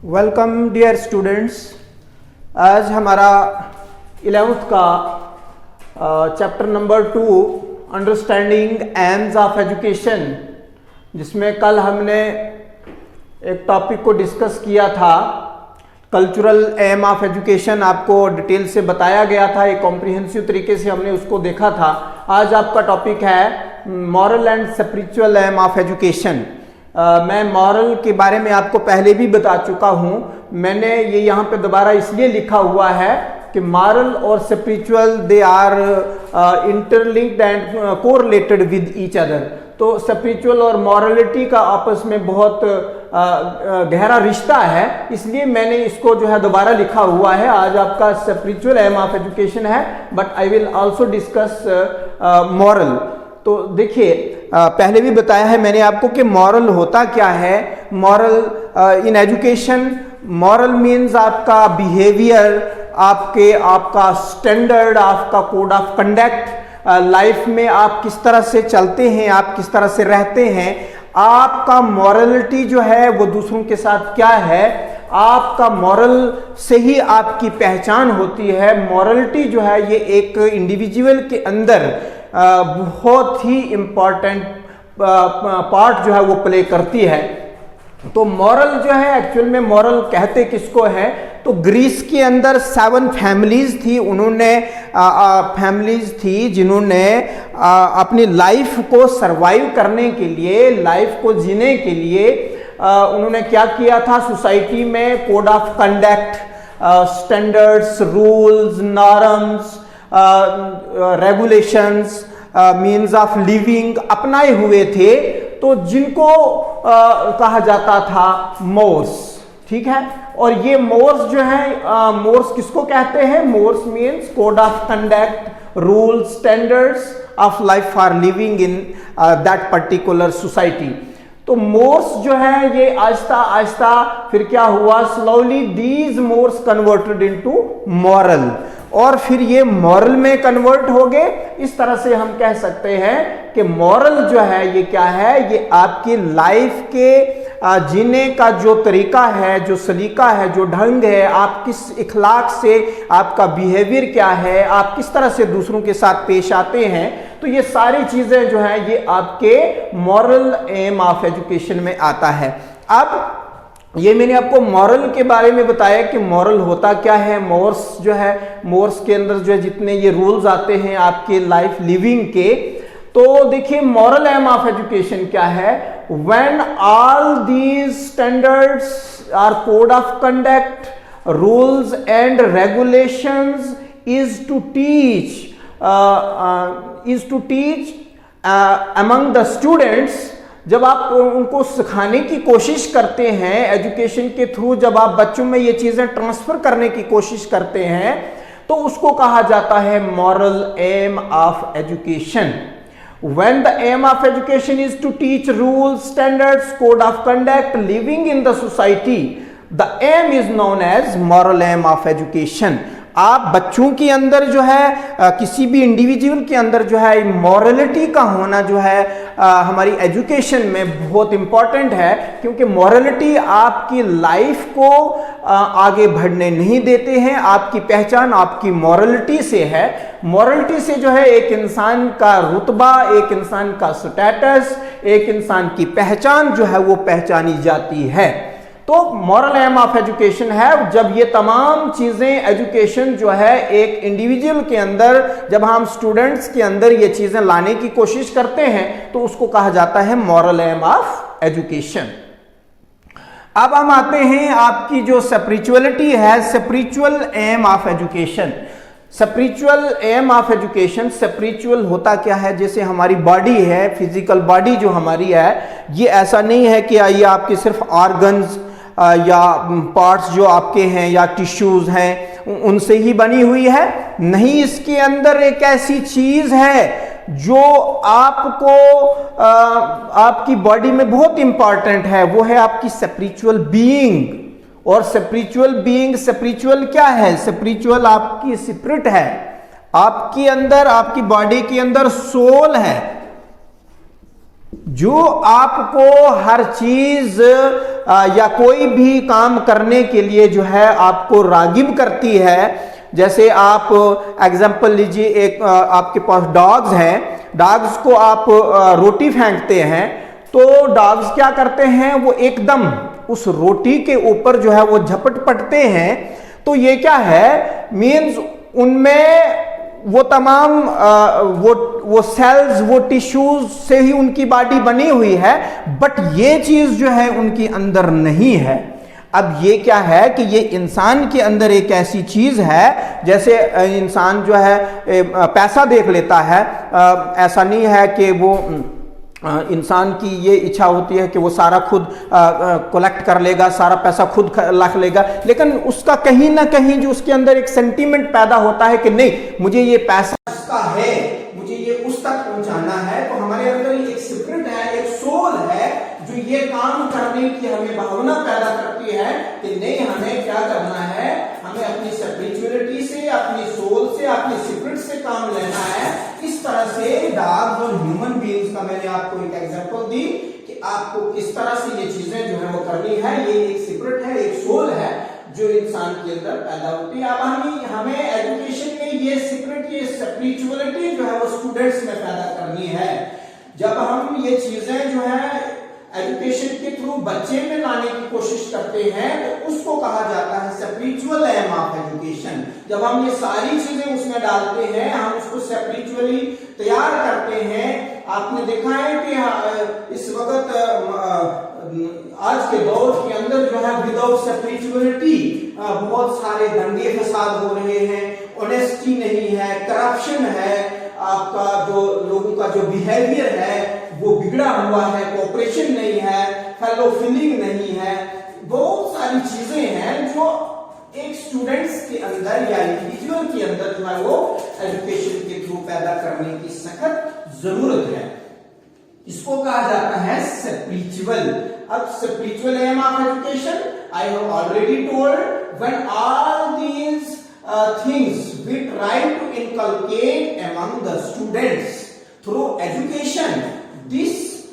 Welcome dear students. आज हमारा 11th का chapter number 2 understanding AIIMS of education, जिसमें कल हमने एक टॉपिक को डिस्कस किया था। कल्चरल एम ऑफ एजुकेशन आपको डिटेल से बताया गया था, एक कॉम्प्रिहेंसिव तरीके से हमने उसको देखा था। आज आपका टॉपिक है moral and spiritual aim of education. मैं मॉरल के बारे में आपको पहले भी बता चुका हूं। मैंने ये यहाँ पे दोबारा इसलिए लिखा हुआ है कि मॉरल और spiritual they are interlinked and correlated with each other. तो स्पिरिचुअल और मॉरलिटी का आपस में बहुत गहरा रिश्ता है, इसलिए मैंने इसको जो है दोबारा लिखा हुआ है। आज आपका स्पिरिचुअल एम ऑफ एजुकेशन है, but I will also discuss moral. तो देखिए, पहले भी बताया है मैंने आपको कि मॉरल होता क्या है। Moral in education, moral means आपका बिहेवियर, आपका स्टैंडर्ड, आपका कोड ऑफ कंडक्ट, लाइफ में आप किस तरह से चलते हैं, आप किस तरह से रहते हैं, आपका मॉरलिटी जो है वो दूसरों के साथ क्या है। आपका मॉरल से ही आपकी पहचान होती है। मॉरलिटी जो है ये एक इंडिविजुअल के अंदर बहुत ही इंपॉर्टेंट पार्ट जो है वो प्ले करती है। तो मॉरल जो है, एक्चुअल में मॉरल कहते किसको है, तो ग्रीस के अंदर 7 फैमिलीज थी। उन्होंने फैमिलीज थी जिन्होंने अपनी लाइफ को सरवाइव करने के लिए, लाइफ को जीने के लिए उन्होंने क्या किया था, सोसाइटी में code of conduct, standards, rules, norms, regulations, means of living अपनाए हुए थे। तो जिनको कहा जाता था मोर्स, ठीक है। और ये मोर्स जो है, मोर्स किसको कहते हैं, mores means code of conduct, rules, standards of life for living in that particular society. तो मोर्स जो है ये आहिस्ता आहिस्ता फिर क्या हुआ, slowly these mores converted into moral, और फिर ये मॉरल में कन्वर्ट हो गए। इस तरह से हम कह सकते हैं कि मॉरल जो है ये क्या है, ये आपकी लाइफ के जीने का जो तरीका है, जो सलीका है, जो ढंग है, आप किस इखलाक से, आपका बिहेवियर क्या है, आप किस तरह से दूसरों के साथ पेश आते हैं। तो ये सारी चीजें जो है ये आपके मॉरल एम ऑफ एजुकेशन में आता है। अब ये मैंने आपको मॉरल के बारे में बताया कि मॉरल होता क्या है। मोर्स जो है, मोर्स के अंदर जो है जितने ये रूल्स आते हैं आपके लाइफ लिविंग के। तो देखिए मॉरल एम ऑफ एजुकेशन क्या है, when all these standards are code of conduct, rules and regulations is to teach among the students. जब आप उनको सिखाने की कोशिश करते हैं एजुकेशन के थ्रू, जब आप बच्चों में ये चीजें ट्रांसफर करने की कोशिश करते हैं, तो उसको कहा जाता है moral aim of education. When the aim of education is to teach rules, standards, code of conduct, living in the society, the aim is known as moral aim of education. आप बच्चों के अंदर जो है, किसी भी इंडिविजुअल के अंदर जो है मॉरलिटी का होना जो है हमारी एजुकेशन में बहुत इंपॉर्टेंट है, क्योंकि मॉरलिटी आपकी लाइफ को आगे बढ़ने नहीं देते हैं। आपकी पहचान आपकी मॉरलिटी से है। मॉरलिटी से जो है एक इंसान का रुतबा, एक इंसान का स्टेटस, एक इंसान की पहचान जो है वो पहचानी जाती है। तो मॉरल एम ऑफ एजुकेशन है जब ये तमाम चीजें, एजुकेशन जो है एक इंडिविजुअल के अंदर, जब हम स्टूडेंट्स के अंदर ये चीजें लाने की कोशिश करते हैं, तो उसको कहा जाता है मॉरल एम ऑफ एजुकेशन। अब हम आते हैं आपकी जो स्पिरिचुअलिटी है, spiritual aim of education. Spiritual aim of education, spiritual होता क्या है, जैसे हमारी बॉडी है, फिजिकल बॉडी जो हमारी है, ये ऐसा नहीं है कि ये आपके सिर्फ ऑर्गन्स या पार्ट्स जो आपके हैं या टिश्यूज हैं उनसे ही बनी हुई है। नहीं, इसके अंदर एक ऐसी चीज है जो आपको आपकी बॉडी में बहुत इंपॉर्टेंट है, वो है आपकी स्पिरिचुअल बीइंग। और स्पिरिचुअल बीइंग, स्पिरिचुअल क्या है, स्पिरिचुअल आपकी स्पिरिट है, आपके अंदर, आपकी बॉडी के अंदर सोल है। जो आपको हर चीज या कोई भी काम करने के लिए जो है आपको रागिब करती है। जैसे आप एग्जांपल लीजिए, एक आपके पास डॉग्स हैं, डॉग्स को आप रोटी फेंकते हैं तो डॉग्स क्या करते हैं, वो एकदम उस रोटी के ऊपर जो है वो झपट पटते हैं। तो ये क्या है, मीन्स उनमें वो तमाम वो सेल्स, वो टिश्यूज से ही उनकी बॉडी बनी हुई है, बट ये चीज जो है उनकी अंदर नहीं है। अब ये क्या है कि ये इंसान के अंदर एक ऐसी चीज है, जैसे इंसान जो है पैसा देख लेता है, ऐसा नहीं है कि वो इंसान की ये इच्छा होती है कि वो सारा खुद कलेक्ट कर लेगा, सारा पैसा खुद रख लेगा, लेकिन उसका कहीं ना कहीं जो उसके अंदर एक सेंटीमेंट पैदा होता है कि नहीं, मुझे ये पैसा उसका है, मुझे ये उस तक पहुंचाना है। तो हमारे अंदर एक स्पिरिट है, एक सोल है जो ये काम करने की हमें भावना पैदा करती है कि नहीं, हमें क्या करना है, हमें अपनी स्पिरिचुअलिटी से, अपनी सोल से, अपनी स्पिरिट से काम लेना है। इस तरह से डॉग्स और ह्यूमन बीइंग्स का मैंने आपको एक एग्जांपल दी कि आपको किस तरह से ये चीजें जो है वो करनी है। ये एक स्पिरिट है, एक सोल है जो इंसान के अंदर पैदा होती है। अब हमें एजुकेशन में ये स्पिरिट, ये स्पिरिचुअलिटी जो है वो स्टूडेंट्स में पैदा करनी है। जब हम ये चीजें जो है एजुकेशन के थ्रू बच्चे में लाने की कोशिश करते हैं तो उसको कहा जाता है स्पिरिचुअल एम ऑफ एजुकेशन। जब हम ये सारी चीजें उसमें डालते हैं, हम उसको स्पिरिचुअली तैयार करते हैं। आपने देखा है कि इस वक्त आज के दौर के अंदर जो है विदाउट स्पिरिचुअलिटी बहुत सारे दंगे फसाद हो रहे हैं, ऑनेस्टी नहीं है, करप्शन है, आपका जो लोगों का जो बिहेवियर है वो बिगड़ा हुआ है, कोऑपरेशन नहीं है, फेलो फीलिंग नहीं है, बहुत सारी चीजें हैं जो एक स्टूडेंट्स के अंदर या इंडिविजुअल के अंदर जो है वो एजुकेशन के थ्रू पैदा करने की सख्त जरूरत है। इसको कहा जाता है स्पिरिचुअल। अब spiritual aim of education, I have already told, when all these things we try to inculcate among the students through education, this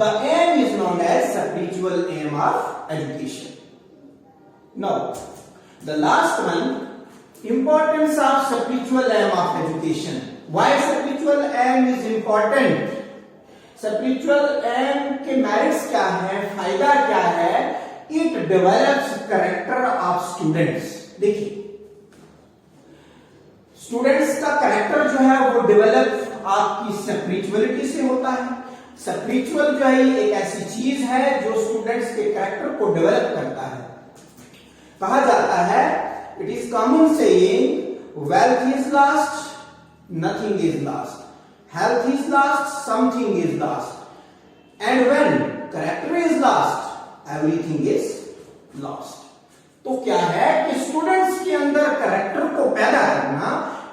the aim is known as spiritual aim of education. Now the last one, importance of spiritual aim of education. Why spiritual aim is important? Spiritual aim के merits क्या है, फायदा क्या है? It develops character of students. देखिए, students का character जो है वो डेवलप आपकी स्पिरिचुअलिटी से होता है। स्पिरिचुअल जो है एक ऐसी चीज है जो स्टूडेंट्स के कैरेक्टर को डेवलप करता है। कहा जाता है, it is common saying, wealth is last, nothing is last, health is last, something is last, and when character is last, everything is lost. तो क्या है कि स्टूडेंट्स के अंदर कैरेक्टर को पैदा करना,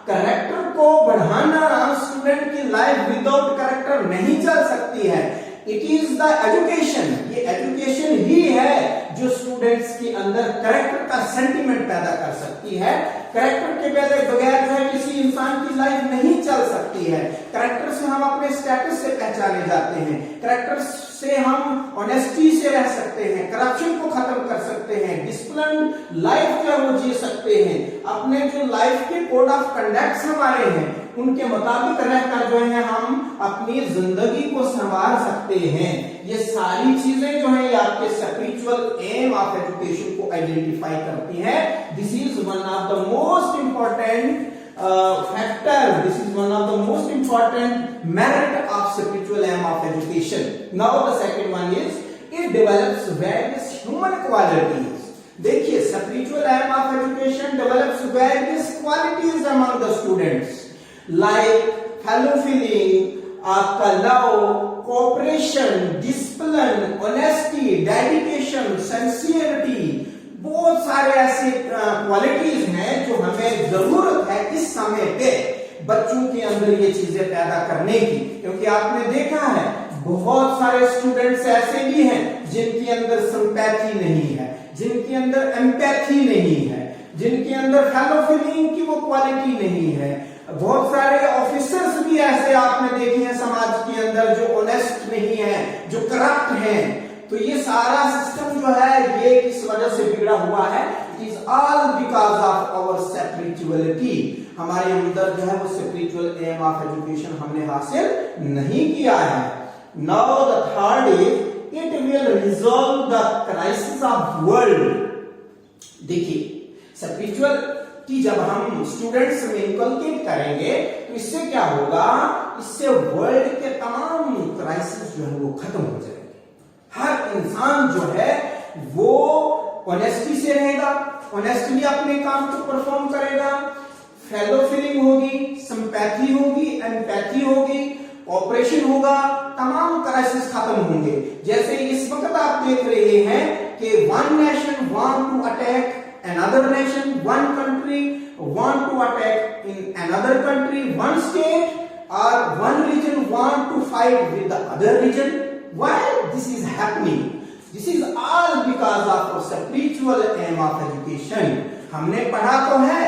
कैरेक्टर को बढ़ाना, स्टूडेंट की लाइफ विदाउट कैरेक्टर नहीं चल सकती है। इट इज द एजुकेशन, ये एजुकेशन ही है जो स्टूडेंट्स के अंदर कैरेक्टर का सेंटीमेंट पैदा कर सकती है। कैरेक्टर के बगैर जो है किसी इंसान की लाइफ नहीं चल सकती है। कैरेक्टर से हम अपने स्टेटस से पहचाने जाते हैं, कैरेक्टर से हम ऑनेस्टी से रह सकते हैं, करप्शन को खत्म कर सकते हैं, डिसिप्लिन लाइफ जो है वो जी सकते हैं, अपने जो लाइफ के कोड ऑफ कंडक्ट हमारे हैं उनके मुताबिक रहकर जो है हम अपनी जिंदगी को संवार सकते हैं। ये सारी चीजें जो है ये आपके स्पिरिचुअल एम ऑफ एजुकेशन को आइडेंटिफाई करती हैं। This is one of the most important factor, this is one of the most important merit of spiritual aim of education. Now the second one is it develops various human qualities. देखिए, spiritual aim of education develops various qualities among the students like fellow feeling, आपका love, cooperation, discipline, honesty, dedication, sincerity, बहुत सारे ऐसे qualities हैं जो हमें जरूरत है इस समय पे बच्चों के अंदर ये चीजें पैदा करने की। क्योंकि आपने देखा है बहुत सारे स्टूडेंट्स ऐसे भी हैं जिनके अंदर सिंपैथी नहीं है, जिनके अंदर एम्पैथी नहीं है, जिनके अंदर फेलो फीलिंग की वो क्वालिटी नहीं है, बहुत सारे ऑफिसर्स भी ऐसे आपने देखे हैं समाज के अंदर जो ऑनेस्ट नहीं है, जो करप्ट हैं। तो ये सारा सिस्टम जो है ये किस वजह से बिगड़ा हुआ है? It is all because of our spirituality. हमारे अंदर जो है वो स्पिरिचुअल एम ऑफ एजुकेशन हमने हासिल नहीं किया है। Now the third is it will resolve the crisis of world. देखिए, स्पिरिचुअल की जब हम स्टूडेंट्स में इनकलकेट करेंगे तो इससे क्या होगा? इससे वर्ल्ड के तमाम क्राइसिस जो है वो खत्म हो जाएंगे। हर इंसान जो है वो ऑनेस्टी से रहेगा, ऑनेस्टली अपने काम को परफॉर्म करेगा, फेलो फीलिंग होगी, सिंपैथी होगी, एम्पैथी होगी, ऑपरेशन होगा, तमाम क्राइसिस खत्म होंगे। जैसे इस वक्त आप देख रहे हैं कि one nation want to attack another nation, one country want to attack in another country, one state or one region want to fight with the other region. Why this is happening? This is all because of our spiritual aim of education. हमने पढ़ा तो है,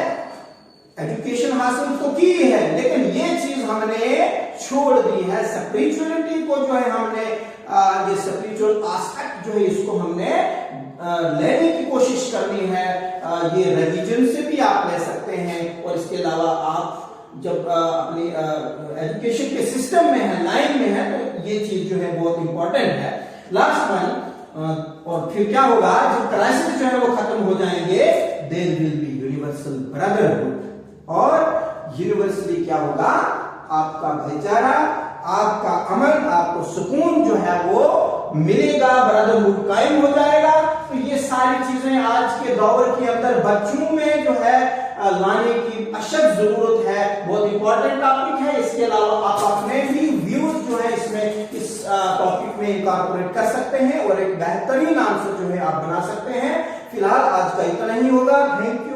education हासिल तो की है, लेकिन ये चीज हमने छोड़ दी है। स्पिरिचुअलिटी को जो है हमने ये स्पिरिचुअल एस्पेक्ट जो है इसको हमने लेने की कोशिश करनी है। ये रिलीजन से भी आप ले सकते हैं, और इसके अलावा आप जब अपनी एजुकेशन के सिस्टम में है, लाइन में है, तो ये चीज जो है बहुत इंपॉर्टेंट है। लास्ट वन, और फिर क्या होगा? जब क्राइसिस जो है वो खत्म हो जाएंगे, there will be universal brotherhood. और यूनिवर्सली क्या होगा? आपका भाईचारा, आपका अमन, आपको सुकून जो है वो मिलेगा, ब्रदरहुड कायम हो जाएगा। तो ये सारी चीजें आज के दौर के अंदर बच्चों में जो है लाने की अशद जरूरत है। बहुत इंपॉर्टेंट टॉपिक है। इसके अलावा आप अपने भी व्यूज जो है इसमें इस टॉपिक में इंकॉर्पोरेट कर सकते हैं और एक बेहतरीन आंसर जो है आप बना सकते हैं। फिलहाल आज का इतना ही होगा। Thank you.